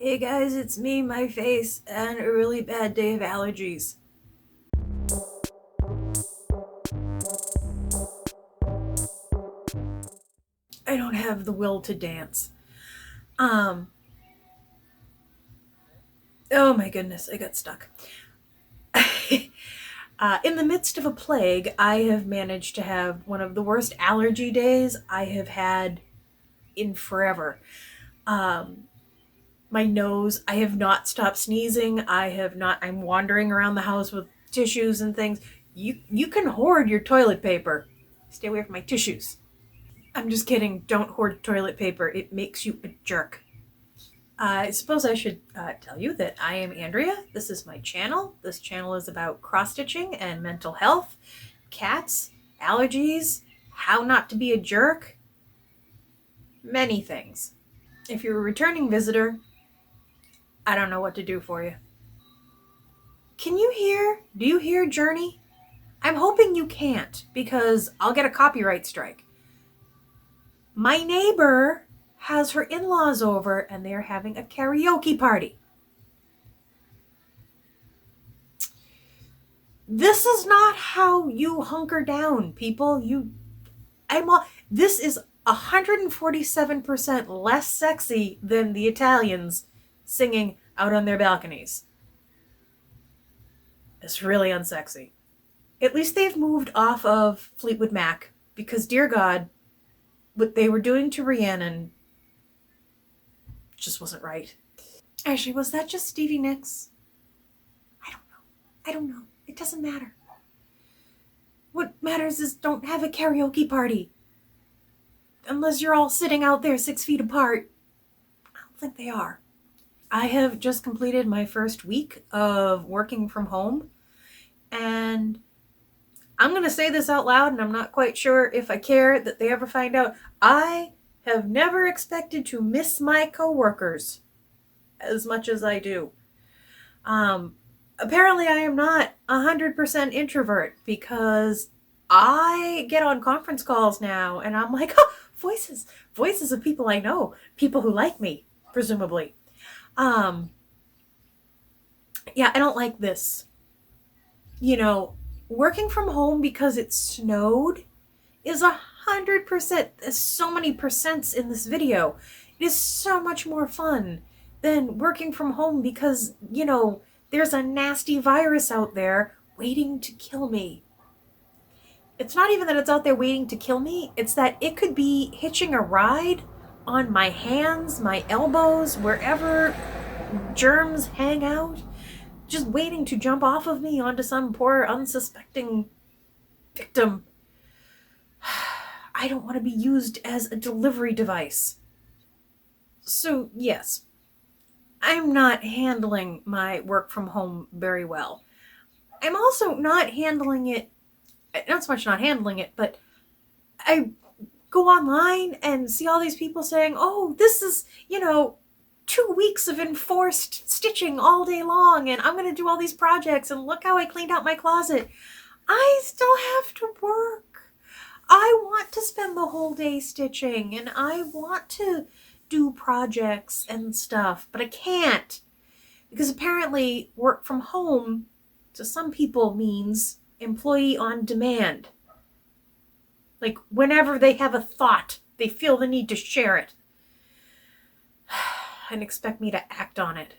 Hey guys, it's me, my face, and a really bad day of allergies. I don't have the will to dance. Um, oh my goodness, I got stuck. In the midst of a plague, I have managed to have one of the worst allergy days I have had in forever. Um, my nose, I have not stopped sneezing. I'm wandering around the house with tissues and things. You can hoard your toilet paper. Stay away from my tissues. I'm just kidding. Don't hoard toilet paper. It makes you a jerk. I suppose I should tell you that I am Andrea. This is my channel. This channel is about cross-stitching and mental health, cats, allergies, how not to be a jerk, many things. If you're a returning visitor, I don't know what to do for you. Can you hear? Do you hear Journey? I'm hoping you can't because I'll get a copyright strike. My neighbor has her in-laws over and they're having a karaoke party. This is not how you hunker down, people. This is 147% less sexy than the Italians singing out on their balconies. It's really unsexy. At least they've moved off of Fleetwood Mac because, dear God, what they were doing to Rhiannon just wasn't right. Actually, was that just Stevie Nicks? I don't know. It doesn't matter. What matters is don't have a karaoke party. Unless you're all sitting out there 6 feet apart. I don't think they are. I have just completed my first week of working from home. And I'm going to say this out loud, and I'm not quite sure if I care that they ever find out. I have never expected to miss my coworkers as much as I do. Apparently I am not 100% introvert because I get on conference calls now and I'm like, oh, voices of people I know, people who like me, presumably. Yeah, I don't like this. Working from home because it snowed is 100%. There's so many percents in this video. It is so much more fun than working from home because, there's a nasty virus out there waiting to kill me. It's not even that it's out there waiting to kill me. It's that it could be hitching a ride on my hands, my elbows, wherever germs hang out, just waiting to jump off of me onto some poor unsuspecting victim. I don't want to be used as a delivery device. So, yes, I'm not handling my work from home very well. I'm also not handling it, not so much not handling it, but I go online and see all these people saying, oh, this is, 2 weeks of enforced stitching all day long, and I'm going to do all these projects, and look how I cleaned out my closet. I still have to work. I want to spend the whole day stitching, and I want to do projects and stuff, but I can't. Because apparently work from home to some people means employee on demand. Like whenever they have a thought, they feel the need to share it and expect me to act on it.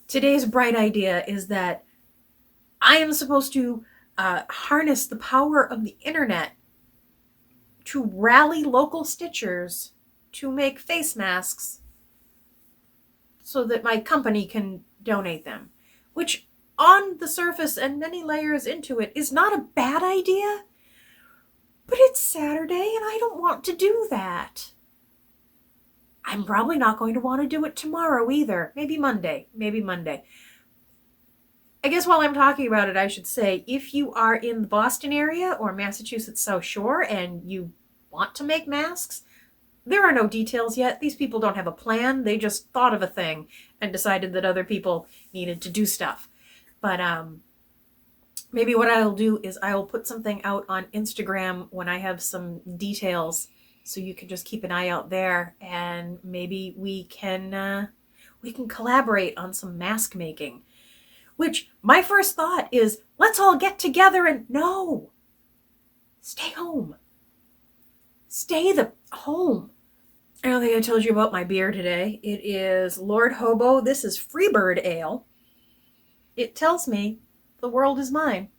Today's bright idea is that I am supposed to harness the power of the internet to rally local stitchers to make face masks so that my company can donate them, which on the surface and many layers into it is not a bad idea, but it's Saturday and I don't want to do that. I'm probably not going to want to do it tomorrow either. Maybe Monday. I guess while I'm talking about it, I should say, if you are in the Boston area or Massachusetts South Shore and you want to make masks, there are no details yet. These people don't have a plan. They just thought of a thing and decided that other people needed to do stuff. But maybe what I'll do is I'll put something out on Instagram when I have some details, so you can just keep an eye out there, and maybe we can we can collaborate on some mask making. Which my first thought is, let's all get together and no. Stay home. Stay the home. I don't think I told you about my beer today. It is Lord Hobo. This is Freebird Ale. It tells me the world is mine.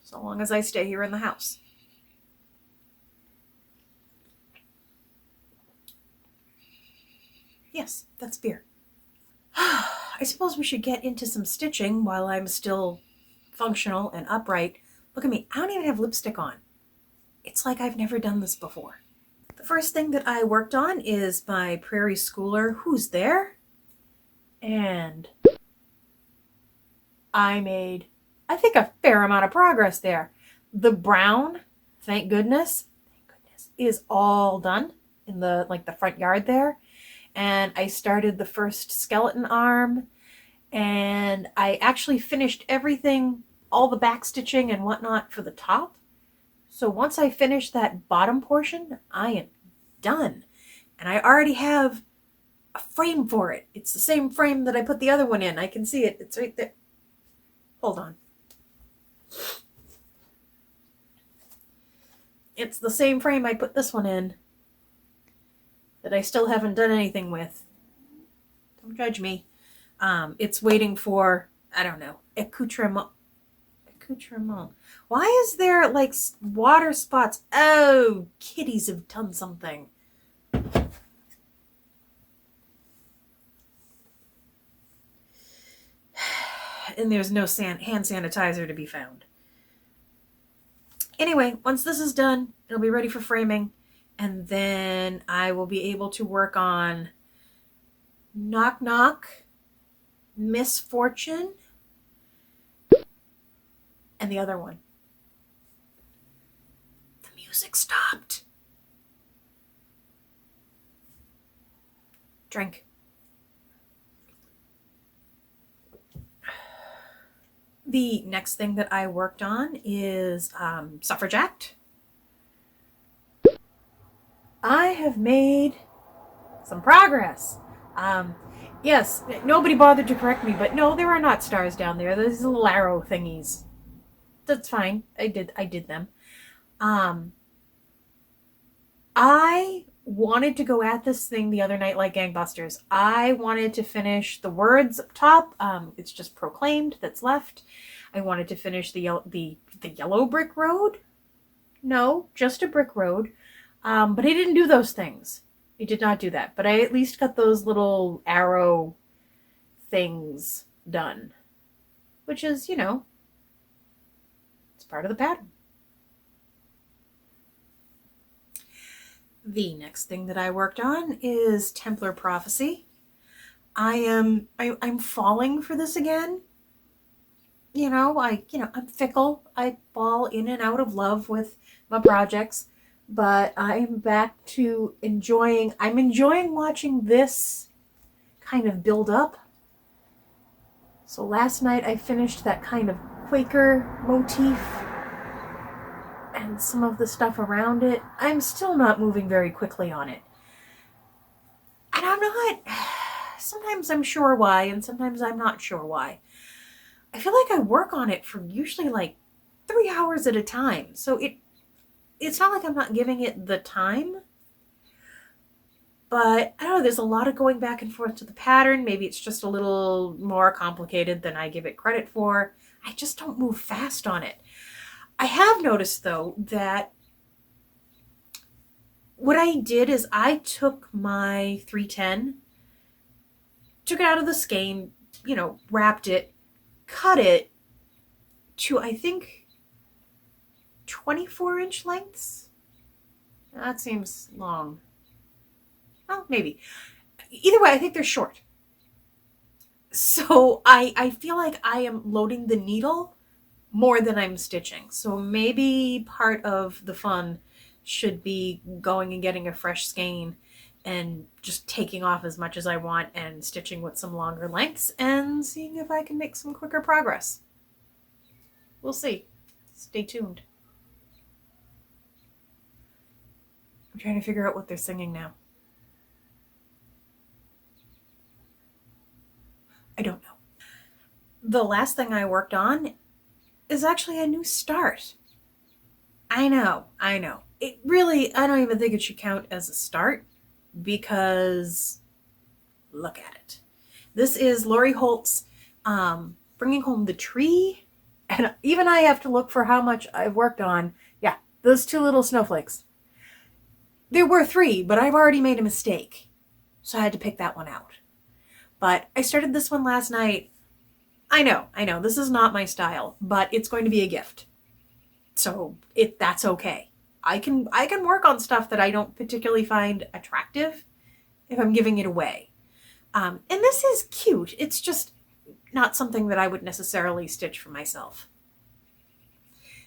So long as I stay here in the house. Yes, that's beer. I suppose we should get into some stitching while I'm still functional and upright. Look at me. I don't even have lipstick on. It's like I've never done this before. The first thing that I worked on is my Prairie Schooler, Who's There? And I made, I think, a fair amount of progress there. The brown, thank goodness, is all done in the front yard there. And I started the first skeleton arm, and I actually finished everything, all the back stitching and whatnot for the top. So once I finish that bottom portion, I am done. And I already have a frame for it. It's the same frame that I put the other one in. I can see it. It's right there. Hold on. It's the same frame I put this one in that I still haven't done anything with. Don't judge me. It's waiting for, I don't know, accoutrement. Why is there like water spots? Oh, kitties have done something. And there's no hand sanitizer to be found. Anyway, once this is done, it'll be ready for framing. And then I will be able to work on Knock Knock, Misfortune, and the other one. The music stopped. Drink. The next thing that I worked on is Suffrage Act. I have made some progress. Yes, nobody bothered to correct me, but no, there are not stars down there. There's little arrow thingies. That's fine. I did them. I wanted to go at this thing the other night like gangbusters. I wanted to finish the words up top. It's just proclaimed that's left. I wanted to finish the yellow brick road. No, just a brick road. But I didn't do those things. I did not do that. But I at least got those little arrow things done. Which is, it's part of the pattern. The next thing that I worked on is Templar Prophecy. I'm falling for this again. I'm fickle. I fall in and out of love with my projects. But I'm back to enjoying watching this kind of build up. So last night I finished that kind of Quaker motif and some of the stuff around it. I'm still not moving very quickly on it. And I'm not. Sometimes I'm sure why, and sometimes I'm not sure why. I feel like I work on it for usually like 3 hours at a time. So it's not like I'm not giving it the time, but I don't know, there's a lot of going back and forth to the pattern. Maybe it's just a little more complicated than I give it credit for. I just don't move fast on it. I have noticed, though, that what I did is I took my 310, took it out of the skein, wrapped it, cut it to, I think, 24-inch lengths. That seems long. Well, maybe. Either way, I think they're short. So I feel like I am loading the needle more than I'm stitching. So maybe part of the fun should be going and getting a fresh skein and just taking off as much as I want and stitching with some longer lengths and seeing if I can make some quicker progress. We'll see. Stay tuned. I'm trying to figure out what they're singing now. I don't know. The last thing I worked on is actually a new start. I know. It really, I don't even think it should count as a start because look at it. This is Lori Holt's Bringing Home the Tree. And even I have to look for how much I've worked on. Yeah, those 2 little snowflakes. There were 3, but I've already made a mistake. So I had to pick that one out. But I started this one last night. I know, this is not my style, but it's going to be a gift. So that's okay. I can work on stuff that I don't particularly find attractive if I'm giving it away. And this is cute. It's just not something that I would necessarily stitch for myself.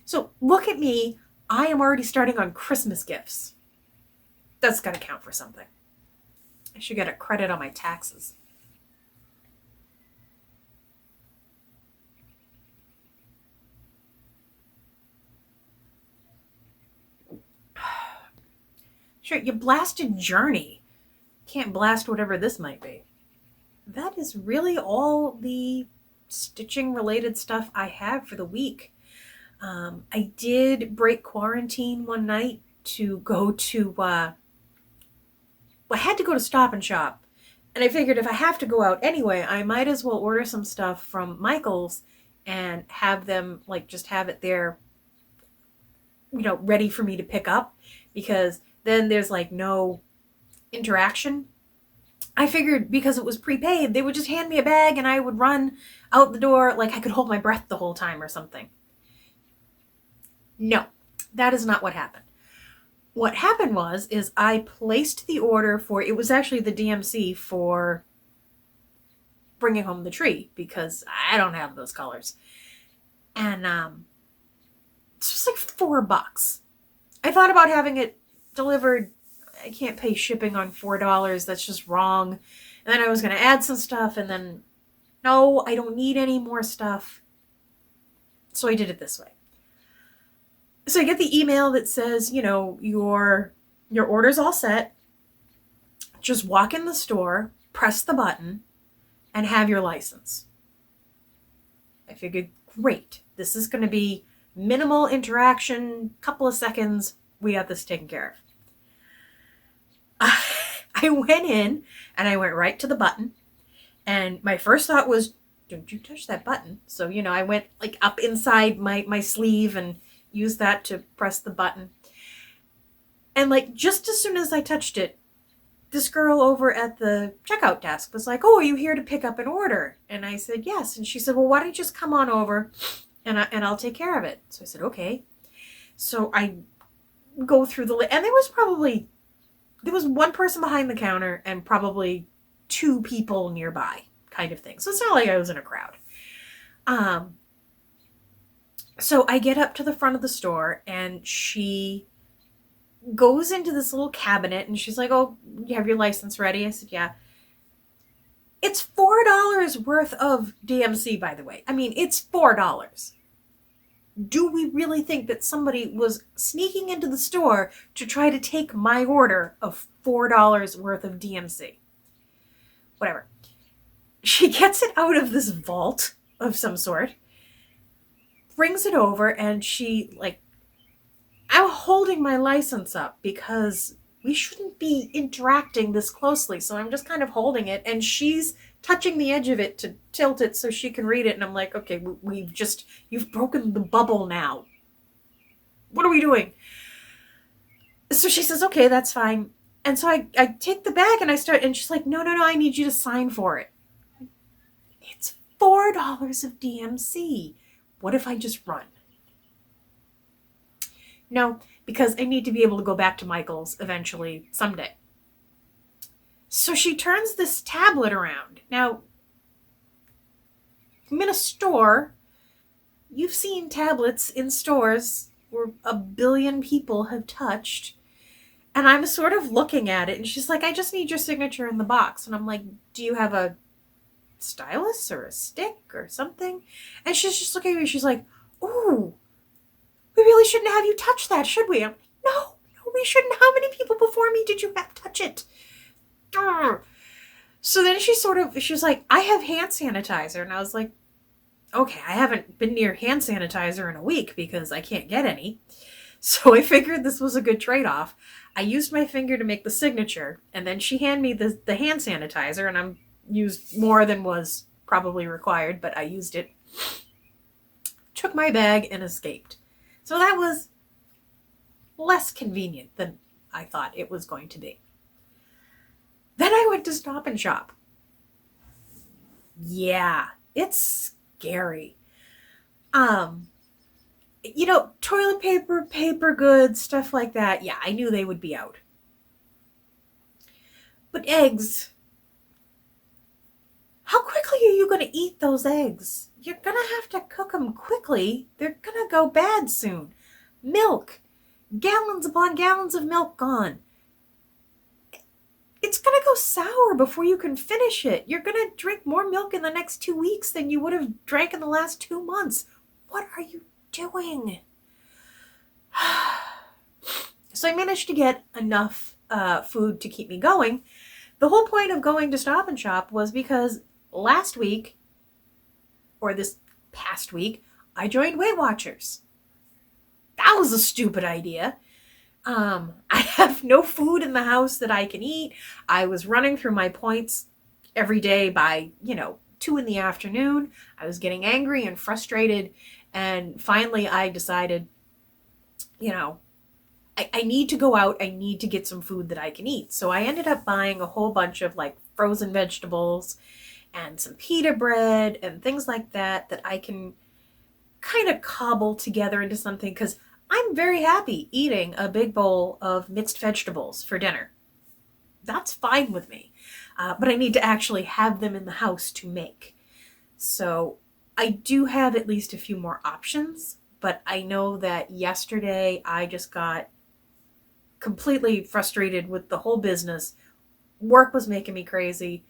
So look at me. I am already starting on Christmas gifts. That's got to count for something. I should get a credit on my taxes. Sure, you blasted Journey. Can't blast whatever this might be. That is really all the stitching related stuff I have for the week. I did break quarantine one night to go to, I had to go to Stop and Shop. And I figured if I have to go out anyway, I might as well order some stuff from Michael's and have them, just have it there, ready for me to pick up. Because then there's, no interaction. I figured because it was prepaid, they would just hand me a bag and I would run out the door like I could hold my breath the whole time or something. No, that is not what happened. What happened is I placed the order for, it was actually the DMC for Bringing Home the Tree because I don't have those colors. And it's just $4. I thought about having it delivered. I can't pay shipping on $4. That's just wrong. And then I was going to add some stuff and then, no, I don't need any more stuff. So I did it this way. So I get the email that says, your order's all set. Just walk in the store, press the button, and have your license. I figured, great. This is going to be minimal interaction, couple of seconds. We got this taken care of. I went in and I went right to the button. And my first thought was, don't you touch that button. So, I went up inside my sleeve and used that to press the button. And just as soon as I touched it, this girl over at the checkout desk was like, oh, are you here to pick up an order? And I said, yes. And she said, well, why don't you just come on over and I'll take care of it. So I said, okay. So I go through and there was one person behind the counter and probably 2 people nearby kind of thing. So it's not like I was in a crowd. So I get up to the front of the store and she goes into this little cabinet and she's like, oh, you have your license ready? I said, yeah. It's $4 worth of DMC, by the way. I mean, it's $4. Do we really think that somebody was sneaking into the store to try to take my order of $4 worth of DMC? Whatever. She gets it out of this vault of some sort, brings it over, and I'm holding my license up because we shouldn't be interacting this closely. So I'm just kind of holding it, and she's touching the edge of it to tilt it so she can read it. And I'm like, okay, you've broken the bubble now. What are we doing? So she says, okay, that's fine. And so I take the bag and and she's like, no, I need you to sign for it. It's $4 of DMC. What if I just run? No, because I need to be able to go back to Michael's eventually someday. So she turns this tablet around. Now, I'm in a store. You've seen tablets in stores where 1 billion people have touched. And I'm sort of looking at it, and she's like, I just need your signature in the box. And I'm like, do you have a stylus or a stick or something? And she's just looking at me, she's like, ooh, we really shouldn't have you touch that, should we? I'm like, no, we shouldn't. How many people before me did you have touch it? So then she was like, I have hand sanitizer. And I was like, okay, I haven't been near hand sanitizer in a week because I can't get any. So I figured this was a good trade-off. I used my finger to make the signature, and then she handed me the hand sanitizer, and I'm used more than was probably required, but I used it, took my bag, and escaped. So that was less convenient than I thought it was going to be. Then I went to Stop and Shop. Yeah, it's scary. Toilet paper, paper goods, stuff like that. Yeah, I knew they would be out. But eggs, how quickly are you going to eat those eggs? You're going to have to cook them quickly. They're going to go bad soon. Milk, gallons upon gallons of milk gone. It's going to go sour before you can finish it. You're going to drink more milk in the next 2 weeks than you would have drank in the last 2 months. What are you doing? So I managed to get enough food to keep me going. The whole point of going to Stop and Shop was because last week, or this past week, I joined Weight Watchers. That was a stupid idea. I have no food in the house that I can eat. I was running through my points every day by, 2 in the afternoon. I was getting angry and frustrated. And finally I decided, I need to go out. I need to get some food that I can eat. So I ended up buying a whole bunch of frozen vegetables and some pita bread and things like that I can kind of cobble together into something, because I'm very happy eating a big bowl of mixed vegetables for dinner. That's fine with me. But I need to actually have them in the house to make. So I do have at least a few more options, but I know that yesterday I just got completely frustrated with the whole business. Work was making me crazy.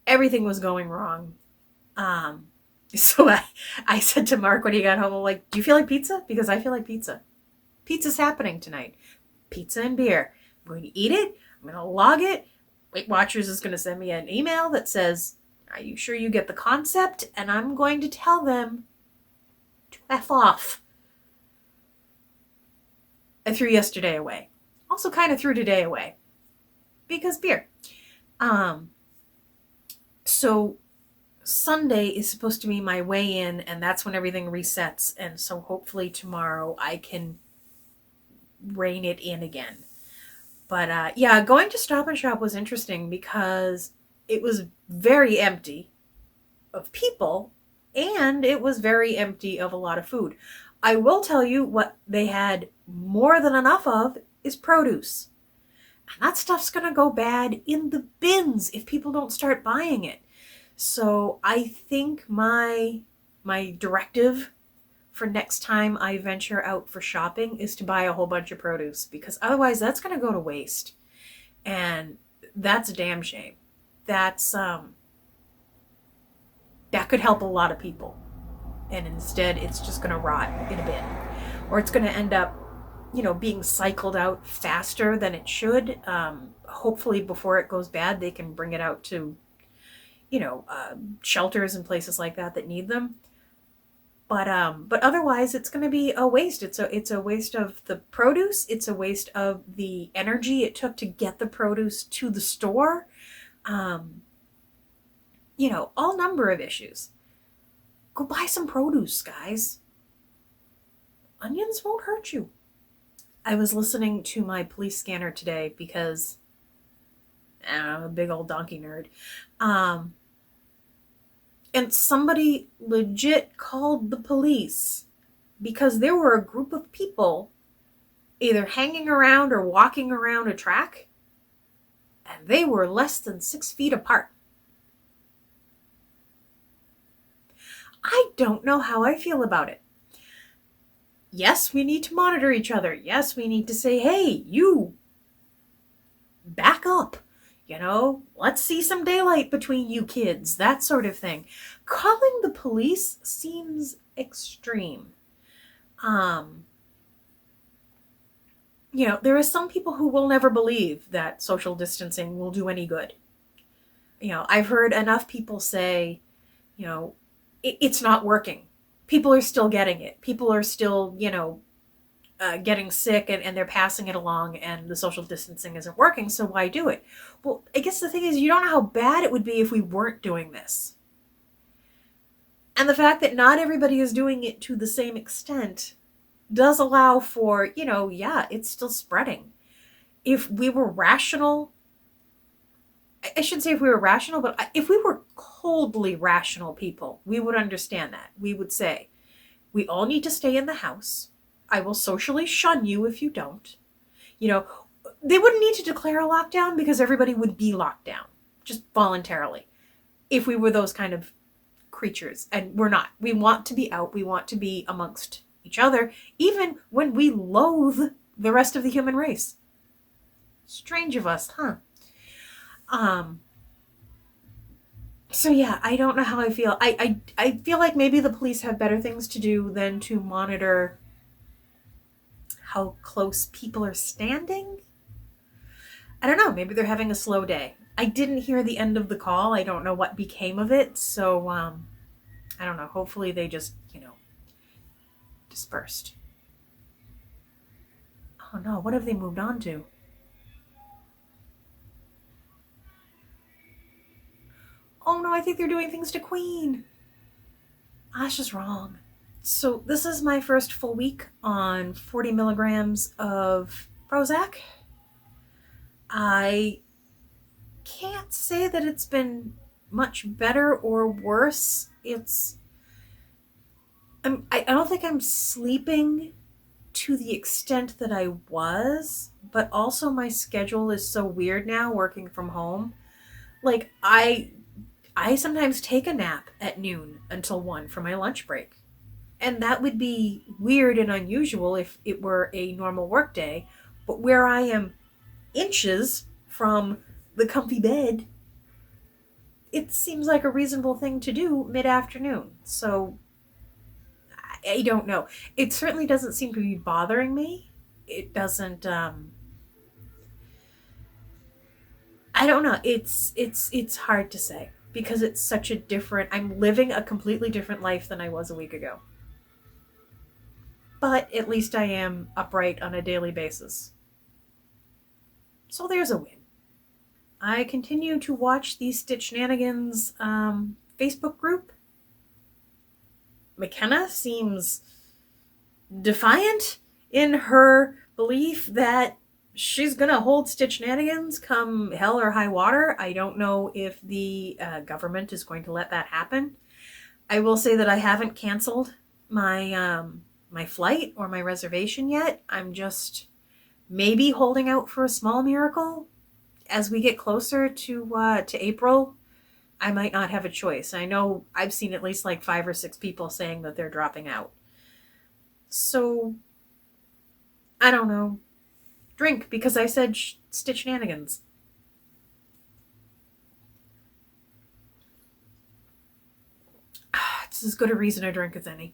Everything was going wrong. So I said to Mark when he got home, I'm like, do you feel like pizza? Because I feel like pizza. Pizza's happening tonight. Pizza and beer. I'm going to eat it. I'm going to log it. Weight Watchers is going to send me an email that says, are you sure you get the concept? And I'm going to tell them to F off. I threw yesterday away. Also kind of threw today away. Because beer. So Sunday is supposed to be my weigh-in, and that's when everything resets. And so hopefully tomorrow I can rein it in again. But going to Stop and Shop was interesting because it was very empty of people, and it was very empty of a lot of food. I will tell you what they had more than enough of is produce. And that stuff's going to go bad in the bins if people don't start buying it. So I think my directive for next time I venture out for shopping is to buy a whole bunch of produce, because otherwise that's going to go to waste. And that's a damn shame. That's that could help a lot of people. And instead it's just going to rot in a bin. Or it's going to end up, being cycled out faster than it should. Hopefully before it goes bad, they can bring it out to, shelters and places like that need them. But otherwise, it's going to be a waste. It's a waste of the produce. It's a waste of the energy it took to get the produce to the store. All number of issues. Go buy some produce, guys. Onions won't hurt you. I was listening to my police scanner today because I'm a big old donkey nerd. And somebody legit called the police because there were a group of people either hanging around or walking around a track, and they were less than 6 feet apart. I don't know how I feel about it. Yes, we need to monitor each other. Yes, we need to say, hey, you, back up. Let's see some daylight between you kids, that sort of thing. Calling the police seems extreme. There are some people who will never believe that social distancing will do any good. I've heard enough people say, it's not working. People are still getting it. People are still, getting sick, and they're passing it along, and the social distancing isn't working, so why do it? Well, I guess the thing is, you don't know how bad it would be if we weren't doing this. And the fact that not everybody is doing it to the same extent does allow for, yeah, it's still spreading. If we were rational, I shouldn't say if we were rational, but if we were coldly rational people, we would understand that. We would say, we all need to stay in the house. I will socially shun you if you don't. They wouldn't need to declare a lockdown because everybody would be locked down, just voluntarily, if we were those kind of creatures. And we're not. We want to be out. We want to be amongst each other, even when we loathe the rest of the human race. Strange of us, huh? So yeah, I don't know how I feel. I feel like maybe the police have better things to do than to monitor how close people are standing. I don't know. Maybe they're having a slow day. I didn't hear the end of the call. I don't know what became of it. So, I don't know. Hopefully they just, dispersed. Oh no, what have they moved on to? Oh no, I think they're doing things to Queen. That's just wrong. So this is my first full week on 40 milligrams of Prozac. I can't say that it's been much better or worse. I don't think I'm sleeping to the extent that I was, but also my schedule is so weird now working from home. Like I sometimes take a nap at noon until 1 for my lunch break. And that would be weird and unusual if it were a normal work day. But where I am inches from the comfy bed, it seems like a reasonable thing to do mid-afternoon. So I don't know. It certainly doesn't seem to be bothering me. It doesn't, I don't know. It's hard to say because it's such a different, I'm living a completely different life than I was a week ago. But at least I am upright on a daily basis. So there's a win. I continue to watch the Stitch Shenanigans Facebook group. McKenna seems defiant in her belief that she's gonna hold Stitch Shenanigans come hell or high water. I don't know if the government is going to let that happen. I will say that I haven't canceled my my flight or my reservation yet. I'm just maybe holding out for a small miracle. As we get closer to April, I might not have a choice. I know I've seen at least like 5 or 6 people saying that they're dropping out. So, I don't know. Drink, because I said Stitch Shenanigans. It's as good a reason to drink as any.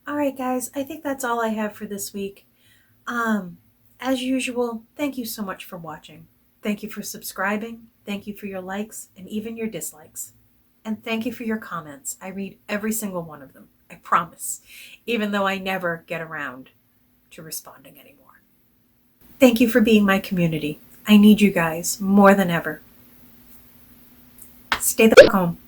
Alright guys, I think that's all I have for this week. As usual, thank you so much for watching. Thank you for subscribing. Thank you for your likes and even your dislikes. And thank you for your comments. I read every single one of them. I promise. Even though I never get around to responding anymore. Thank you for being my community. I need you guys more than ever. Stay the fuck home.